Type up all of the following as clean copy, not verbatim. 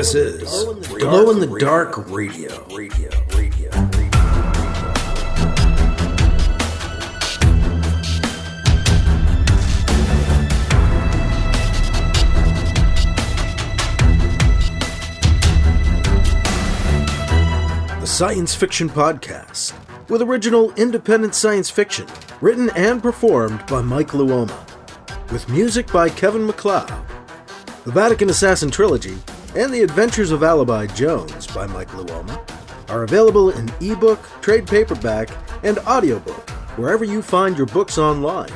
This is Glow in the Dark Radio. The science fiction podcast with original independent science fiction written and performed by Mike Luoma, with music by Kevin MacLeod. The Vatican Assassin Trilogy and The Adventures of Alibi Jones by Mike Luoma are available in ebook, trade paperback, and audiobook wherever you find your books online.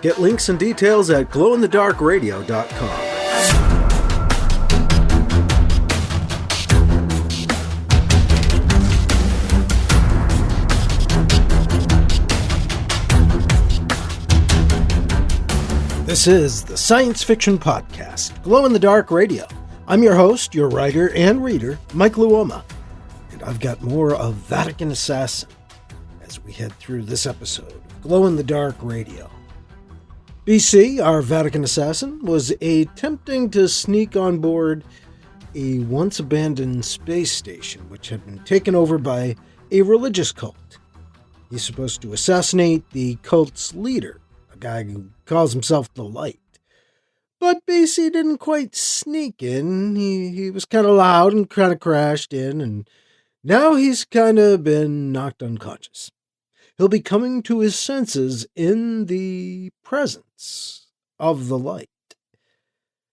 Get links and details at glowinthedarkradio.com. This is the Science Fiction Podcast, Glow in the Dark Radio. I'm your host, your writer and reader, Mike Luoma, and I've got more of Vatican Assassin as we head through this episode of Glow in the Dark Radio. BC, our Vatican Assassin, was attempting to sneak on board a once-abandoned space station which had been taken over by a religious cult. He's supposed to assassinate the cult's leader, a guy who calls himself the Light. But BC didn't quite sneak in. He was kind of loud and kind of crashed in, and now he's kind of been knocked unconscious. He'll be coming to his senses in the presence of the Light.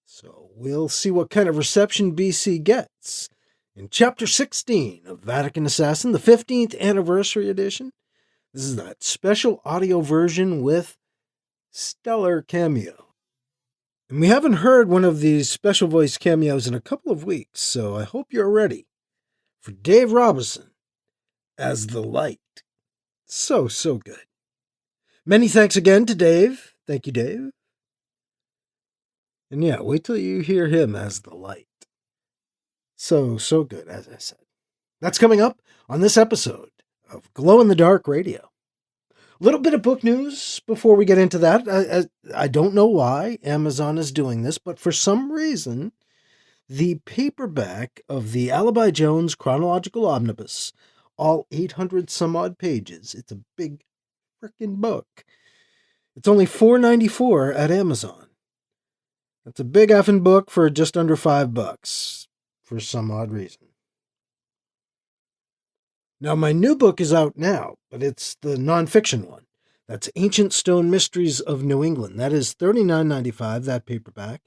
So we'll see what kind of reception BC gets in Chapter 16 of Vatican Assassin, the 15th Anniversary Edition. This is that special audio version with stellar cameo. And we haven't heard one of these special voice cameos in a couple of weeks, so I hope you're ready for Dave Robison as the Light. So good. Many thanks again to Dave. Thank you, Dave. And yeah, wait till you hear him as the Light. So good, as I said. That's coming up on this episode of Glow in the Dark Radio. Little bit of book news before we get into that. I don't know why Amazon is doing this, but for some reason, the paperback of the Alibi Jones Chronological Omnibus, all 800 some odd pages, it's a big frickin' book. It's only $4.94 at Amazon. That's a big effing book for just under $5 for some odd reason. Now, my new book is out now, but it's the nonfiction one. That's Ancient Stone Mysteries of New England. That is $39.95, that paperback.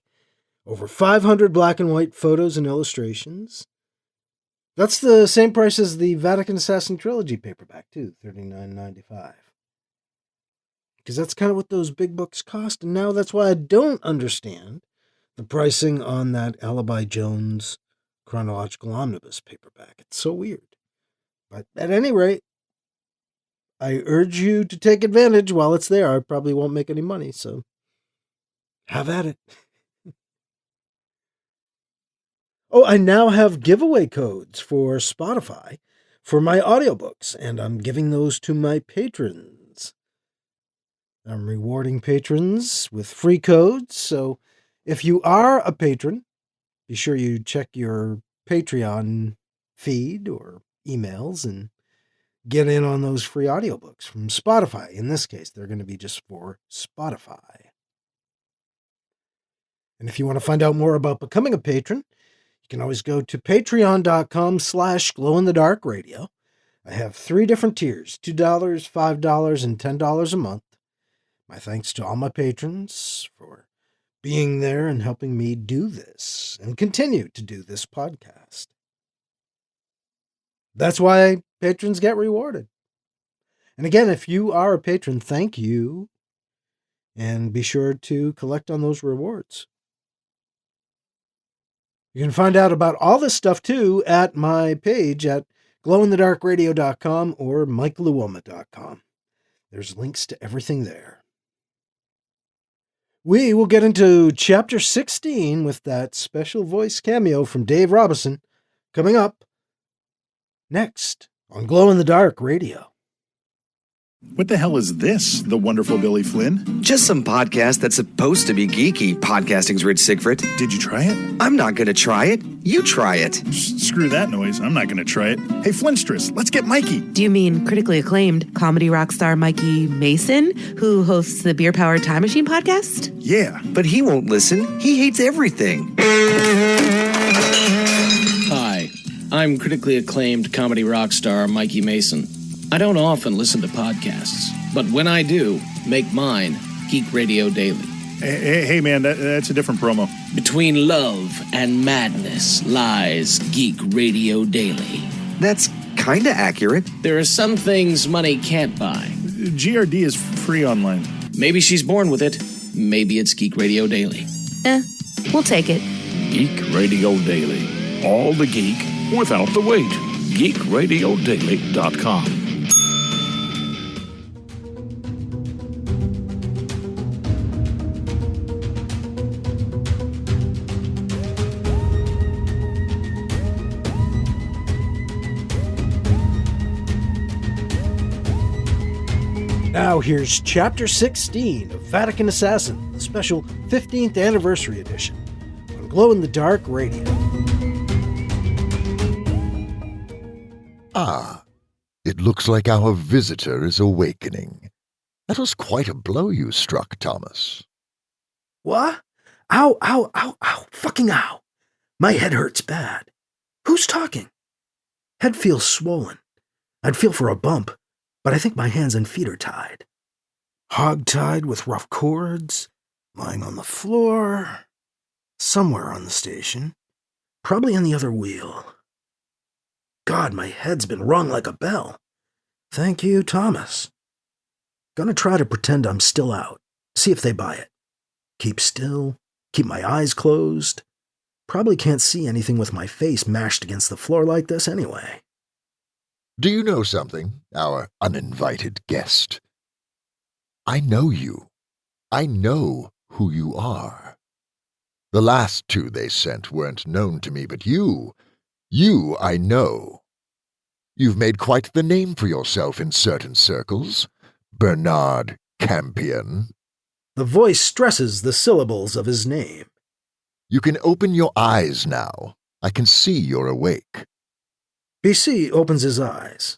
Over 500 black and white photos and illustrations. That's the same price as the Vatican Assassin Trilogy paperback, too, $39.95. Because that's kind of what those big books cost, and now that's why I don't understand the pricing on that Alibi Jones Chronological Omnibus paperback. It's so weird. But at any rate, I urge you to take advantage while it's there. I probably won't make any money, so have at it. Oh, I now have giveaway codes for Spotify for my audiobooks, and I'm giving those to my patrons. I'm rewarding patrons with free codes, so if you are a patron, be sure you check your Patreon feed or emails and get in on those free audiobooks from Spotify. In this case, they're going to be just for Spotify. And if you want to find out more about becoming a patron, you can always go to patreon.com/glowinthedarkradio. I have 3 different tiers, $2, $5, and $10 a month. My thanks to all my patrons for being there and helping me do this and continue to do this podcast. That's why patrons get rewarded. And again, if you are a patron, thank you. And be sure to collect on those rewards. You can find out about all this stuff, too, at my page at glowinthedarkradio.com or mikeluoma.com. There's links to everything there. We will get into Chapter 16 with that special voice cameo from Dave Robison coming up next on Glow in the Dark Radio. What the hell is this, the wonderful Billy Flynn? Just some podcast that's supposed to be geeky. Podcasting's Rich Siegfried. Did you try it? I'm not going to try it. You try it. Screw that noise. I'm not going to try it. Hey, Flintstress, let's get Mikey. Do you mean critically acclaimed comedy rock star Mikey Mason, who hosts the Beer Powered Time Machine podcast? Yeah. But he won't listen. He hates everything. Hi, I'm critically acclaimed comedy rock star Mikey Mason. I don't often listen to podcasts, but when I do, make mine Geek Radio Daily. Hey man, that's a different promo. Between love and madness lies Geek Radio Daily. That's kinda accurate. There are some things money can't buy. GRD is free online. Maybe she's born with it. Maybe it's Geek Radio Daily. We'll take it. Geek Radio Daily. All the geek without the wait. GeekRadioDaily.com. Now here's Chapter 16 of Vatican Assassin, the special 15th Anniversary Edition, on Glow in the Dark Radio. Ah, it looks like our visitor is awakening. That was quite a blow you struck, Thomas. What? Ow, ow, ow, ow, fucking ow. My head hurts bad. Who's talking? Head feels swollen. I'd feel for a bump, but I think my hands and feet are tied. Hog-tied with rough cords, lying on the floor, somewhere on the station, probably on the other wheel. God, my head's been rung like a bell. Thank you, Thomas. Gonna try to pretend I'm still out, see if they buy it. Keep still, keep my eyes closed. Probably can't see anything with my face mashed against the floor like this anyway. Do you know something, our uninvited guest? I know you. I know who you are. The last two they sent weren't known to me, but you I know. You've made quite the name for yourself in certain circles. Bernard Campion. The voice stresses the syllables of his name. You can open your eyes now. I can see you're awake. BC opens his eyes.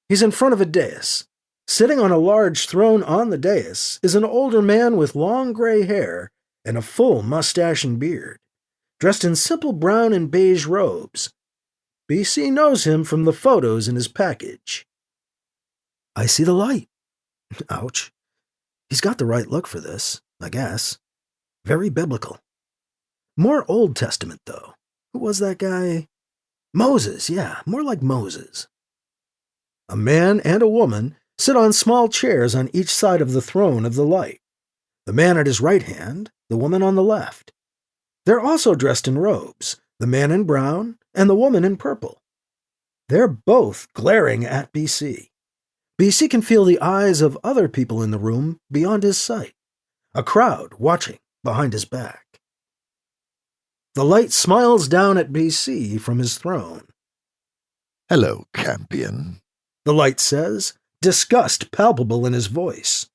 He's in front of a dais. Sitting on a large throne on the dais is an older man with long gray hair and a full mustache and beard, dressed in simple brown and beige robes. BC knows him from the photos in his package. I see the light. Ouch. He's got the right look for this, I guess. Very biblical. More Old Testament, though. Who was that guy? Moses, yeah, more like Moses. A man and a woman sit on small chairs on each side of the throne of the light. The man at his right hand, the woman on the left. They're also dressed in robes, the man in brown and the woman in purple. They're both glaring at BC. BC can feel the eyes of other people in the room beyond his sight, a crowd watching behind his back. The light smiles down at BC from his throne. Hello, Campion. The light says, disgust palpable in his voice.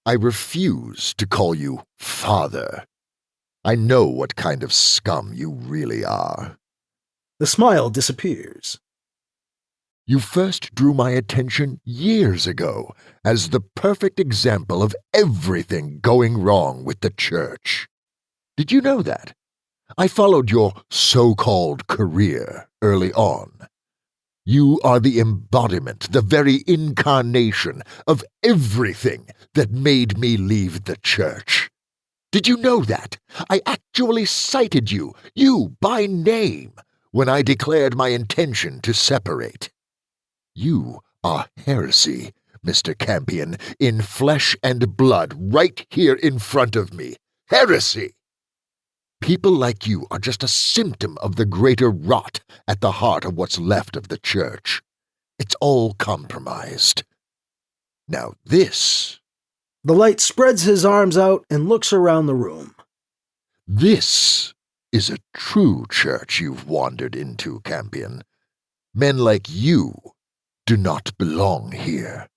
I refuse to call you father. I know what kind of scum you really are. The smile disappears. You first drew my attention years ago as the perfect example of everything going wrong with the church. Did you know that? I followed your so-called career early on. You are the embodiment, the very incarnation of everything that made me leave the church. Did you know that? I actually cited you by name, when I declared my intention to separate. You are heresy, Mr. Campion, in flesh and blood, right here in front of me. Heresy! People like you are just a symptom of the greater rot at the heart of what's left of the church. It's all compromised. Now this... The light spreads his arms out and looks around the room. This is a true church you've wandered into, Campion. Men like you do not belong here.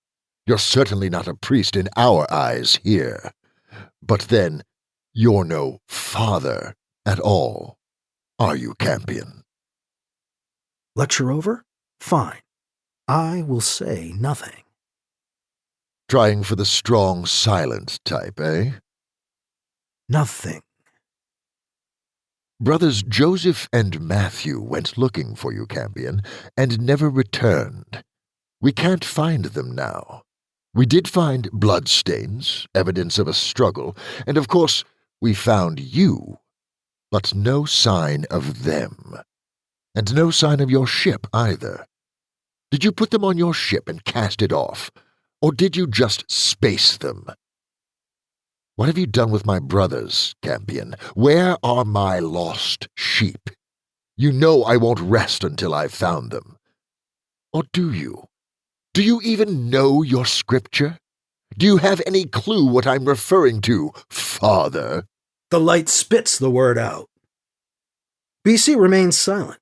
You're certainly not a priest in our eyes here. But then, you're no father at all, are you, Campion? Lecture over? Fine. I will say nothing. Trying for the strong, silent type, eh? Nothing. Brothers Joseph and Matthew went looking for you, Campion, and never returned. We can't find them now. We did find bloodstains, evidence of a struggle, and of course, we found you, but no sign of them. And no sign of your ship either. Did you put them on your ship and cast it off, or did you just space them? What have you done with my brothers, Campion? Where are my lost sheep? You know I won't rest until I've found them. Or do you? Do you even know your scripture? Do you have any clue what I'm referring to, Father? The light spits the word out. BC remains silent.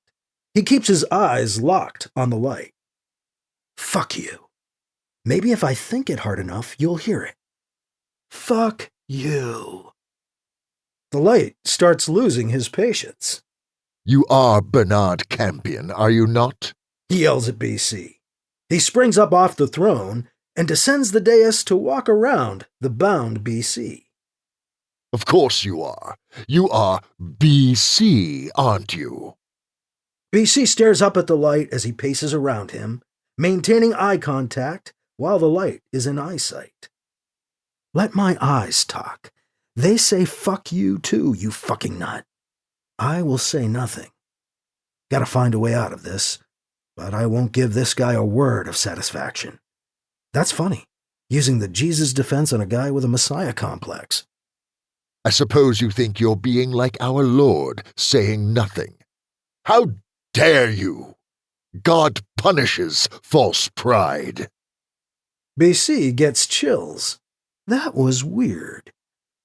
He keeps his eyes locked on the light. Fuck you. Maybe if I think it hard enough, you'll hear it. Fuck you. The light starts losing his patience. You are Bernard Campion, are you not? He yells at BC. He springs up off the throne and descends the dais to walk around the bound BC. Of course you are. You are BC, aren't you? BC stares up at the light as he paces around him, maintaining eye contact while the light is in eyesight. Let my eyes talk. They say fuck you too, you fucking nut. I will say nothing. Gotta find a way out of this, but I won't give this guy a word of satisfaction. That's funny, using the Jesus defense on a guy with a Messiah complex. I suppose you think you're being like our Lord, saying nothing. How dare you? God punishes false pride. BC gets chills. That was weird.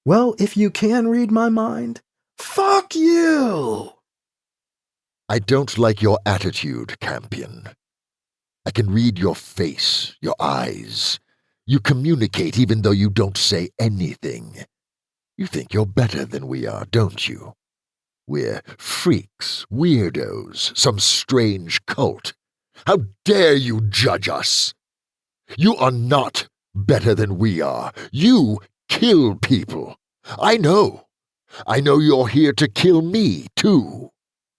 Well, if you can read my mind, fuck you! I don't like your attitude, Campion. I can read your face, your eyes. You communicate even though you don't say anything. You think you're better than we are, don't you? We're freaks, weirdos, some strange cult. How dare you judge us? You are not better than we are. You kill people. I know. I know you're here to kill me, too.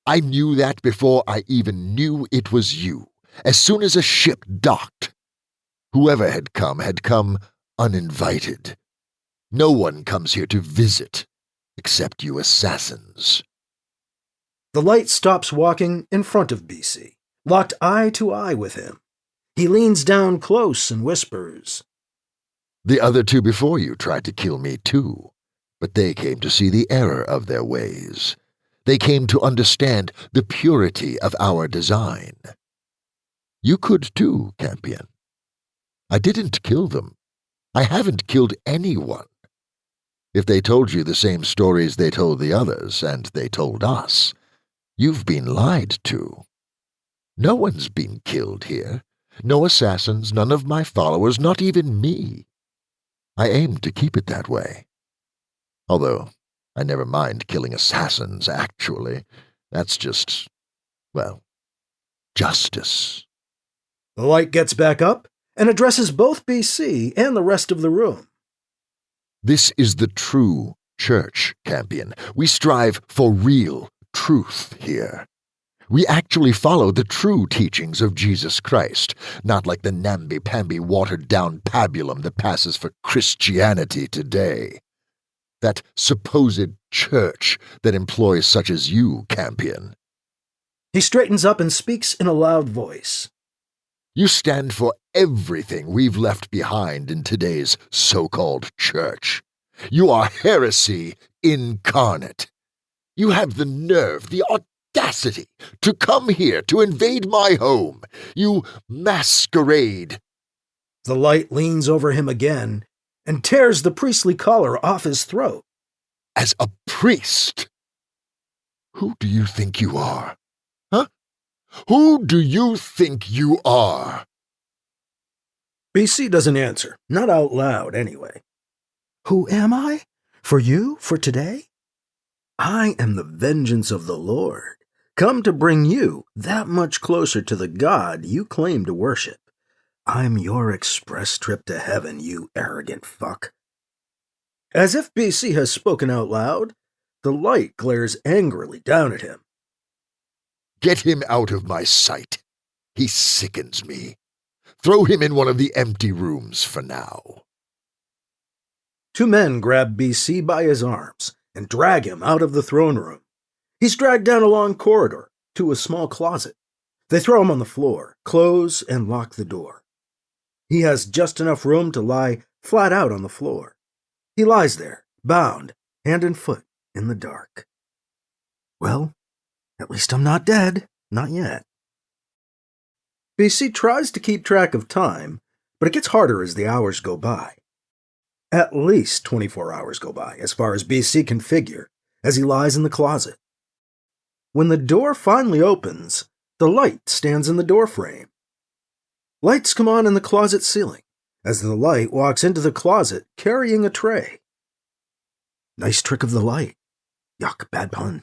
I knew that before I even knew it was you, as soon as a ship docked. Whoever had come uninvited. No one comes here to visit, except you assassins. The light stops walking in front of BC, locked eye to eye with him. He leans down close and whispers, The other two before you tried to kill me too, but they came to see the error of their ways. They came to understand the purity of our design. You could too, Campion. I didn't kill them. I haven't killed anyone. If they told you the same stories they told the others, and they told us, you've been lied to. No one's been killed here. No assassins, none of my followers, not even me. I aim to keep it that way. Although, I never mind killing assassins, actually. That's just, well, justice. The light gets back up and addresses both BC and the rest of the room. This is the true church, Campion. We strive for real truth here. We actually follow the true teachings of Jesus Christ, not like the namby-pamby watered-down pabulum that passes for Christianity today. That supposed church that employs such as you, Campion. He straightens up and speaks in a loud voice. You stand for everything we've left behind in today's so-called church. You are heresy incarnate. You have the nerve, the audacity to come here to invade my home. You masquerade. The light leans over him again and tears the priestly collar off his throat. As a priest. Who do you think you are? Huh? Who do you think you are? BC doesn't answer, not out loud anyway. Who am I? For you? For today? I am the vengeance of the Lord, come to bring you that much closer to the God you claim to worship. I'm your express trip to heaven, you arrogant fuck. As if BC has spoken out loud, the light glares angrily down at him. Get him out of my sight. He sickens me. Throw him in one of the empty rooms for now. Two men grab BC by his arms and drag him out of the throne room. He's dragged down a long corridor to a small closet. They throw him on the floor, close and lock the door. He has just enough room to lie flat out on the floor. He lies there, bound, hand and foot, in the dark. Well, at least I'm not dead. Not yet. BC tries to keep track of time, but it gets harder as the hours go by. At least 24 hours go by, as far as BC can figure, as he lies in the closet. When the door finally opens, the light stands in the doorframe. Lights come on in the closet ceiling, as the light walks into the closet carrying a tray. Nice trick of the light. Yuck, bad pun.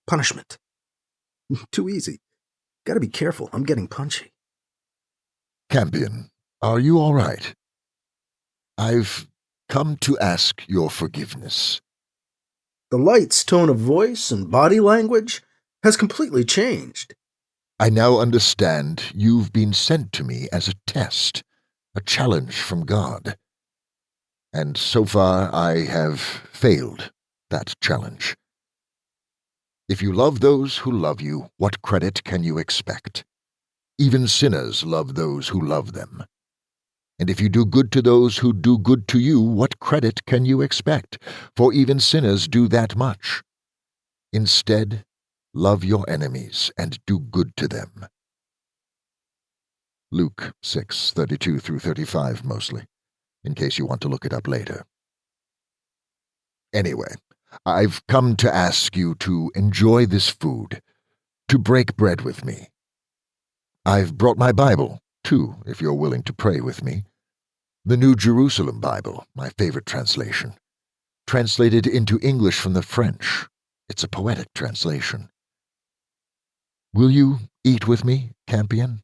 Punishment. Too easy. Gotta be careful, I'm getting punchy. Campion, are you all right? I've come to ask your forgiveness. The light's tone of voice and body language has completely changed. I now understand you've been sent to me as a test, a challenge from God. And so far I have failed that challenge. If you love those who love you, what credit can you expect? Even sinners love those who love them. And if you do good to those who do good to you, what credit can you expect? For even sinners do that much. Instead, love your enemies and do good to them. Luke 6:32 through 35 mostly, in case you want to look it up later. Anyway, I've come to ask you to enjoy this food, to break bread with me. I've brought my Bible, too, if you're willing to pray with me. The New Jerusalem Bible, my favorite translation. Translated into English from the French. It's a poetic translation. Will you eat with me, Campion?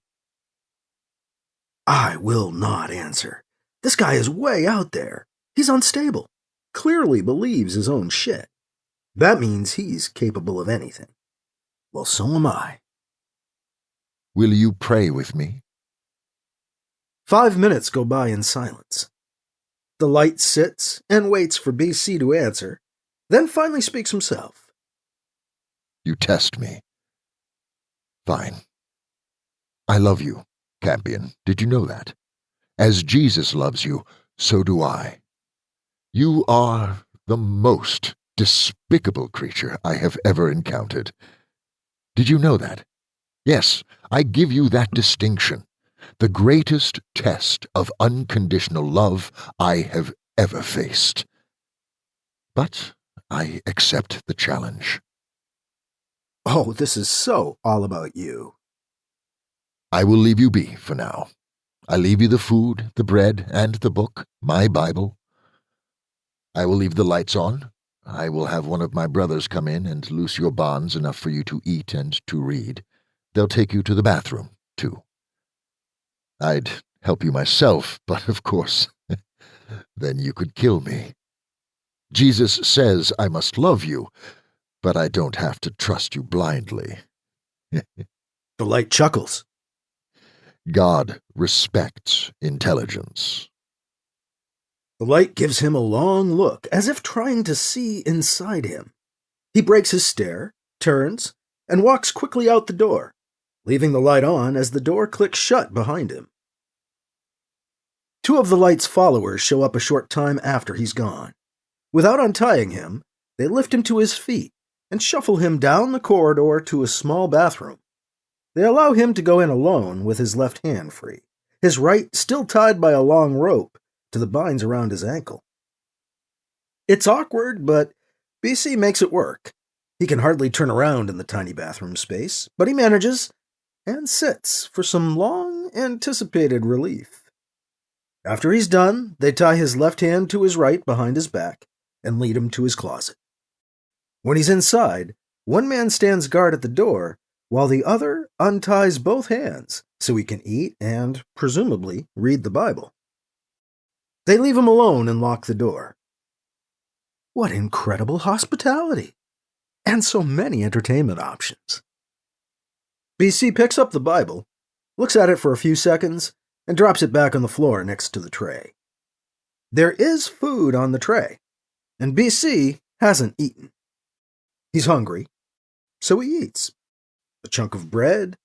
I will not answer. This guy is way out there. He's unstable. Clearly believes his own shit. That means he's capable of anything. Well, so am I. Will you pray with me? 5 minutes go by in silence. The light sits and waits for BC to answer, then finally speaks himself. You test me. Fine. I love you, Campion. Did you know that? As Jesus loves you, so do I. You are the most despicable creature I have ever encountered. Did you know that? Yes, I give you that distinction. The greatest test of unconditional love I have ever faced. But I accept the challenge. Oh, this is so all about you. I will leave you be for now. I leave you the food, the bread, and the book, my Bible. I will leave the lights on. I will have one of my brothers come in and loose your bonds enough for you to eat and to read. They'll take you to the bathroom, too. I'd help you myself, but of course, then you could kill me. Jesus says I must love you, but I don't have to trust you blindly. The light chuckles. God respects intelligence. The light gives him a long look, as if trying to see inside him. He breaks his stare, turns, and walks quickly out the door, leaving the light on as the door clicks shut behind him. Two of the light's followers show up a short time after he's gone. Without untying him, they lift him to his feet and shuffle him down the corridor to a small bathroom. They allow him to go in alone with his left hand free, his right still tied by a long rope to the binds around his ankle. It's awkward, but BC makes it work. He can hardly turn around in the tiny bathroom space, but he manages and sits for some long-anticipated relief. After he's done, they tie his left hand to his right behind his back and lead him to his closet. When he's inside, one man stands guard at the door while the other unties both hands so he can eat and, presumably, read the Bible. They leave him alone and lock the door. What incredible hospitality! And so many entertainment options. BC picks up the Bible, looks at it for a few seconds, and drops it back on the floor next to the tray. There is food on the tray, and BC hasn't eaten. He's hungry, so he eats. A chunk of bread,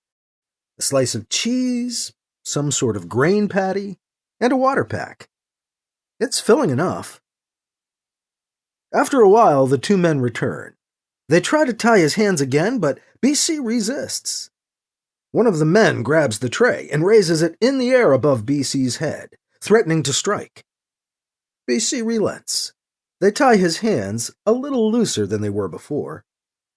a slice of cheese, some sort of grain patty, and a water pack. It's filling enough. After a while, the two men return. They try to tie his hands again, but BC resists. One of the men grabs the tray and raises it in the air above BC's head, threatening to strike. BC relents. They tie his hands a little looser than they were before.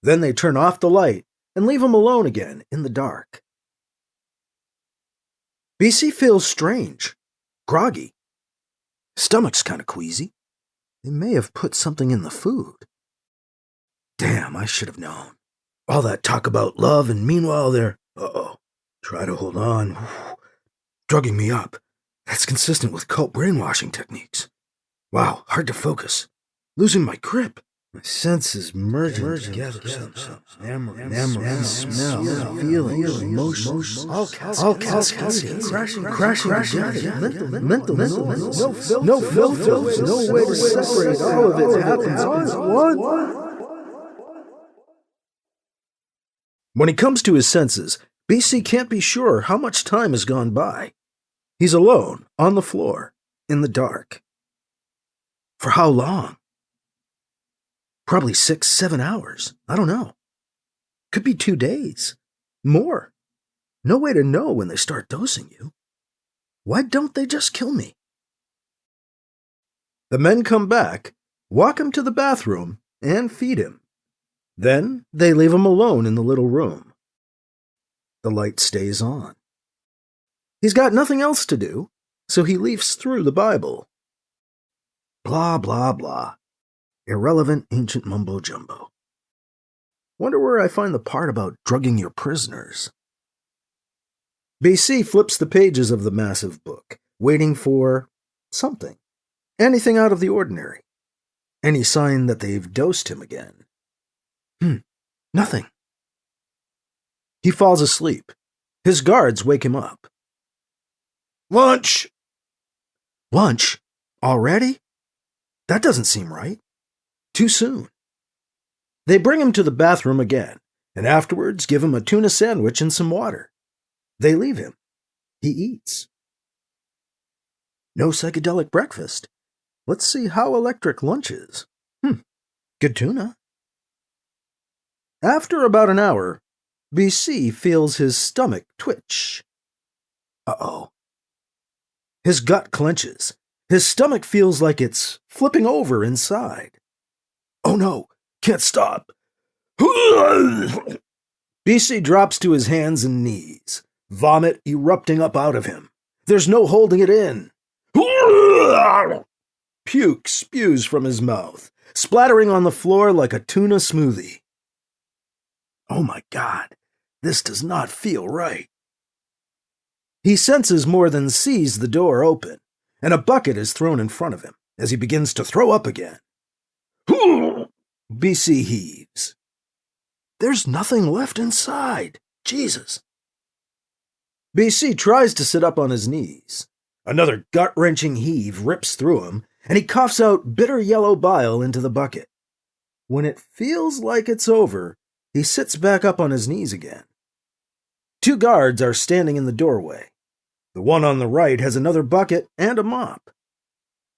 Then they turn off the light and leave him alone again in the dark. BC feels strange, groggy. Stomach's kind of queasy. They may have put something in the food. Damn, I should have known. All that talk about love, and meanwhile they're... Try to hold on. Drugging me up. That's consistent with cult brainwashing techniques. Wow, hard to focus. Losing my grip. My senses merging together. Memory, smell, feeling, emotion. All cascading, crashing together. Mental, no filters, no way to separate all of it happens all at once. When he comes to his senses, BC can't be sure how much time has gone by. He's alone, on the floor, in the dark. For how long? Probably 6-7 hours. I don't know. Could be 2 days. More. No way to know when they start dosing you. Why don't they just kill me? The men come back, walk him to the bathroom, and feed him. Then they leave him alone in the little room. The light stays on. He's got nothing else to do, so he leafs through the Bible. Blah, blah, blah. Irrelevant ancient mumbo-jumbo. Wonder where I find the part about drugging your prisoners. BC flips the pages of the massive book, waiting for something. Anything out of the ordinary. Any sign that they've dosed him again. Nothing. He falls asleep. His guards wake him up. Lunch! Lunch? Already? That doesn't seem right. Too soon. They bring him to the bathroom again, and afterwards give him a tuna sandwich and some water. They leave him. He eats. No psychedelic breakfast. Let's see how electric lunch is. Good tuna. After about an hour, BC feels his stomach twitch. His gut clenches. His stomach feels like it's flipping over inside. Oh no, can't stop. BC drops to his hands and knees, vomit erupting up out of him. There's no holding it in. Puke spews from his mouth, splattering on the floor like a tuna smoothie. Oh my God, this does not feel right. He senses more than sees the door open, and a bucket is thrown in front of him as he begins to throw up again. BC heaves. There's nothing left inside. Jesus. BC tries to sit up on his knees. Another gut-wrenching heave rips through him, and he coughs out bitter yellow bile into the bucket. When it feels like it's over, he sits back up on his knees again. 2 guards are standing in the doorway. The one on the right has another bucket and a mop.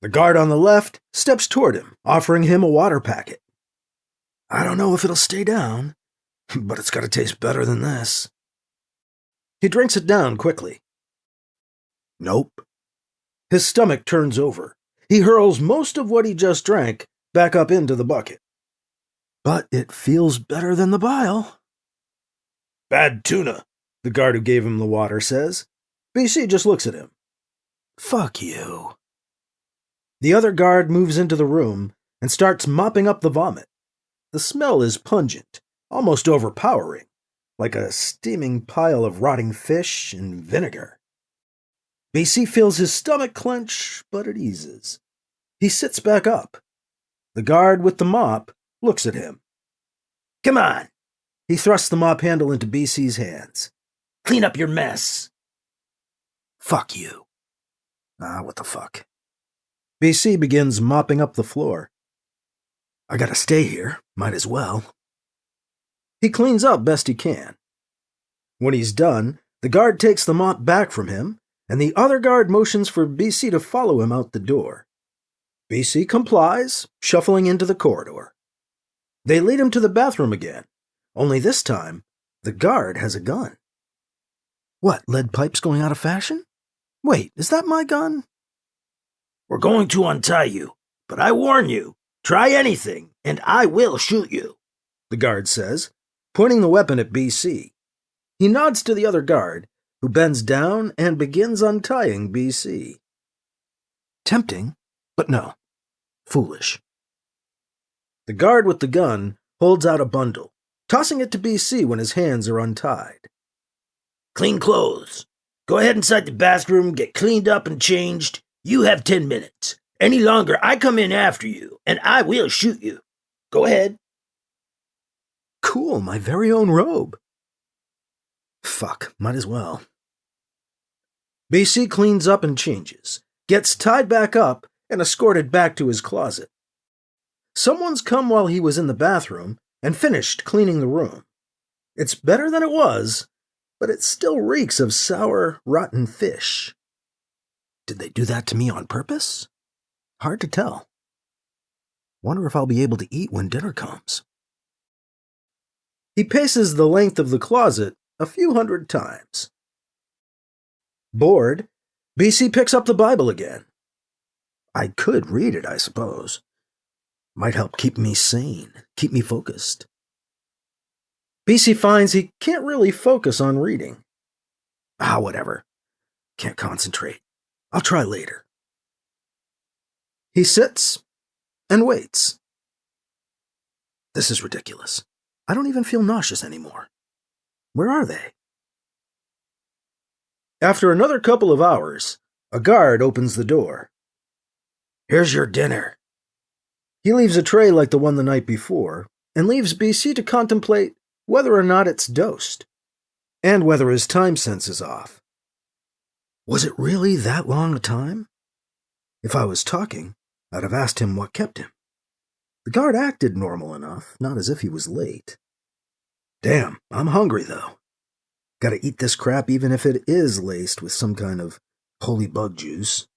The guard on the left steps toward him, offering him a water packet. I don't know if it'll stay down, but it's got to taste better than this. He drinks it down quickly. Nope. His stomach turns over. He hurls most of what he just drank back up into the bucket. But it feels better than the bile. Bad tuna, the guard who gave him the water says. BC just looks at him. Fuck you. The other guard moves into the room and starts mopping up the vomit. The smell is pungent, almost overpowering, like a steaming pile of rotting fish and vinegar. BC feels his stomach clench, but it eases. He sits back up. The guard with the mop looks at him. Come on! He thrusts the mop handle into BC's hands. Clean up your mess. Fuck you. What the fuck? BC begins mopping up the floor. I gotta stay here. Might as well. He cleans up best he can. When he's done, the guard takes the mop back from him, and the other guard motions for BC to follow him out the door. BC complies, shuffling into the corridor. They lead him to the bathroom again, only this time, the guard has a gun. What, lead pipes going out of fashion? Wait, is that my gun? We're going to untie you, but I warn you, try anything, and I will shoot you, the guard says, pointing the weapon at BC. He nods to the other guard, who bends down and begins untying BC. Tempting, but no. Foolish. The guard with the gun holds out a bundle, tossing it to BC when his hands are untied. Clean clothes. Go ahead inside the bathroom, get cleaned up and changed. You have 10 minutes. Any longer, I come in after you, and I will shoot you. Go ahead. Cool, my very own robe. Fuck, might as well. BC cleans up and changes, gets tied back up, and escorted back to his closet. Someone's come while he was in the bathroom and finished cleaning the room. It's better than it was, but it still reeks of sour, rotten fish. Did they do that to me on purpose? Hard to tell. Wonder if I'll be able to eat when dinner comes. He paces the length of the closet a few hundred times. Bored, BC picks up the Bible again. I could read it, I suppose. Might help keep me sane, keep me focused. BC finds he can't really focus on reading. Whatever. Can't concentrate. I'll try later. He sits and waits. This is ridiculous. I don't even feel nauseous anymore. Where are they? After another couple of hours, a guard opens the door. Here's your dinner. He leaves a tray like the one the night before, and leaves BC to contemplate whether or not it's dosed, and whether his time sense is off. Was it really that long a time? If I was talking, I'd have asked him what kept him. The guard acted normal enough, not as if he was late. Damn, I'm hungry though. Gotta eat this crap even if it is laced with some kind of holy bug juice.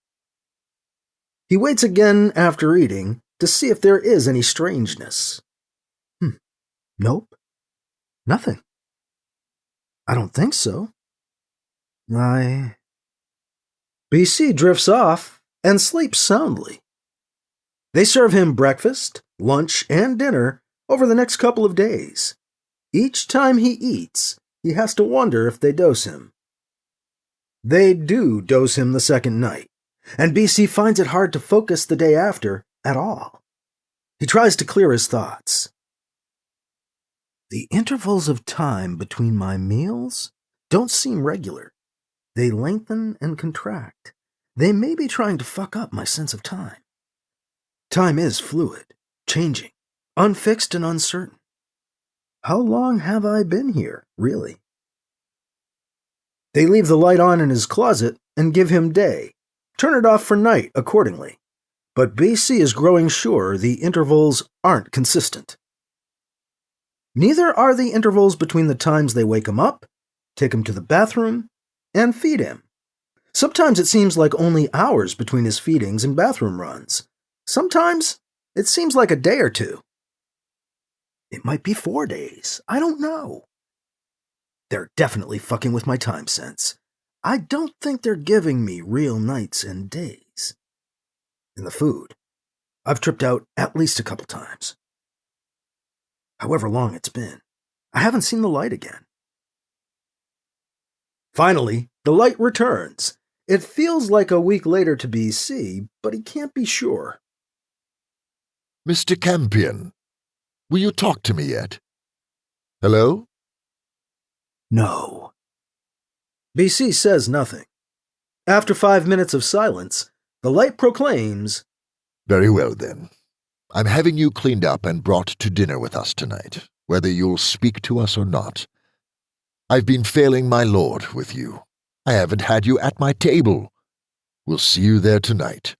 He waits again after eating to see if there is any strangeness. Nope. Nothing. I don't think so. BC drifts off and sleeps soundly. They serve him breakfast, lunch, and dinner over the next couple of days. Each time he eats, he has to wonder if they dose him. They do dose him the second night, and BC finds it hard to focus the day after at all. He tries to clear his thoughts. The intervals of time between my meals don't seem regular. They lengthen and contract. They may be trying to fuck up my sense of time. Time is fluid, changing, unfixed and uncertain. How long have I been here, really? They leave the light on in his closet and give him day, turn it off for night accordingly. But BC is growing sure the intervals aren't consistent. Neither are the intervals between the times they wake him up, take him to the bathroom, and feed him. Sometimes it seems like only hours between his feedings and bathroom runs. Sometimes it seems like a day or two. It might be 4 days. I don't know. They're definitely fucking with my time sense. I don't think they're giving me real nights and days. And the food. I've tripped out at least a couple times. However long it's been, I haven't seen the light again. Finally, the light returns, It feels like a week later to BC, but he can't be sure. Mr. Campion, will you talk to me yet? Hello? No. BC says nothing. After 5 minutes of silence, the light proclaims, Very well, then. I'm having you cleaned up and brought to dinner with us tonight, whether you'll speak to us or not. I've been failing my lord with you. I haven't had you at my table. We'll see you there tonight.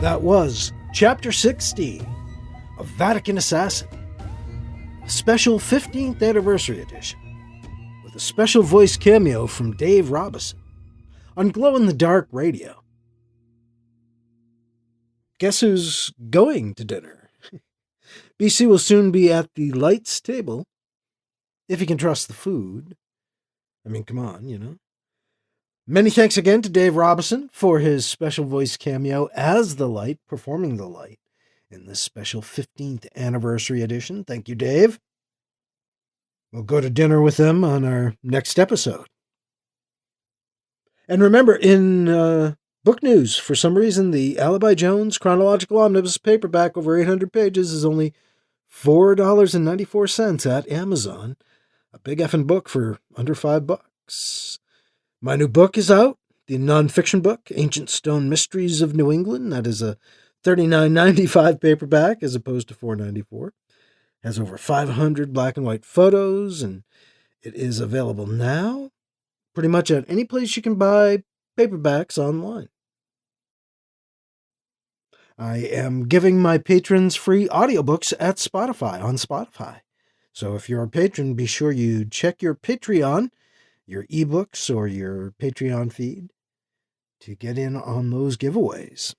That was Chapter 16 of Vatican Assassin, a special 15th Anniversary Edition, with a special voice cameo from Dave Robison on Glow-in-the-Dark Radio. Guess who's going to dinner? BC will soon be at the lights table, if you can trust the food. I mean, come on, you know. Many thanks again to Dave Robison for his special voice cameo as the Light, performing the Light in this special 15th Anniversary Edition. Thank you, Dave. We'll go to dinner with him on our next episode. And remember, in book news, for some reason, the Alibi Jones Chronological Omnibus paperback over 800 pages is only $4.94 at Amazon. A big effing book for under $5. My new book is out, the nonfiction book, Ancient Stone Mysteries of New England. That is a $39.95 paperback as opposed to $4.94. Has over 500 black and white photos, and it is available now pretty much at any place you can buy paperbacks online. I am giving my patrons free audiobooks at Spotify, on Spotify. So if you're a patron, be sure you check your Patreon, your ebooks, or your Patreon feed to get in on those giveaways.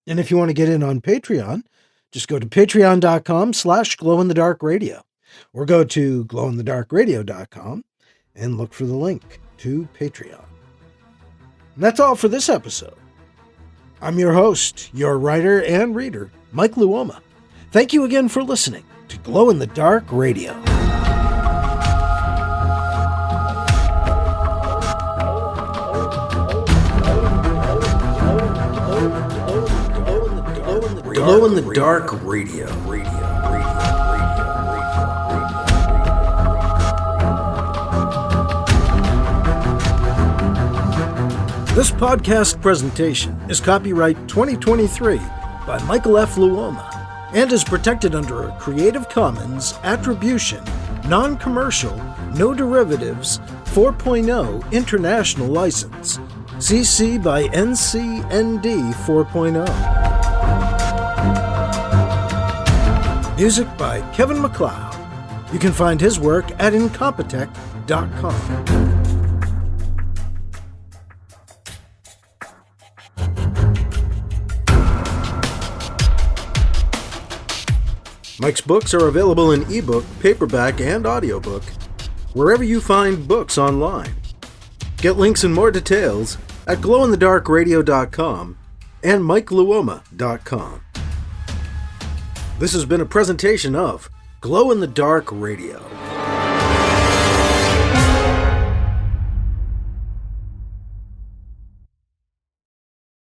And if you want to get in on Patreon, just go to patreon.com/glowinthedarkradio or go to glowinthedarkradio.com and look for the link to Patreon. And that's all for this episode. I'm your host, your writer and reader, Mike Luoma. Thank you again for listening to Glow in the Dark Radio. Glow in the Dark Radio. This podcast presentation is copyright 2023 by Michael F. Luoma and is protected under a Creative Commons Attribution, Non-Commercial, No Derivatives 4.0 International License, CC by NCND 4.0. Music by Kevin MacLeod. You can find his work at incompetech.com. Mike's books are available in ebook, paperback, and audiobook, wherever you find books online. Get links and more details at glowinthedarkradio.com and mikeluoma.com. This has been a presentation of Glow in the Dark Radio.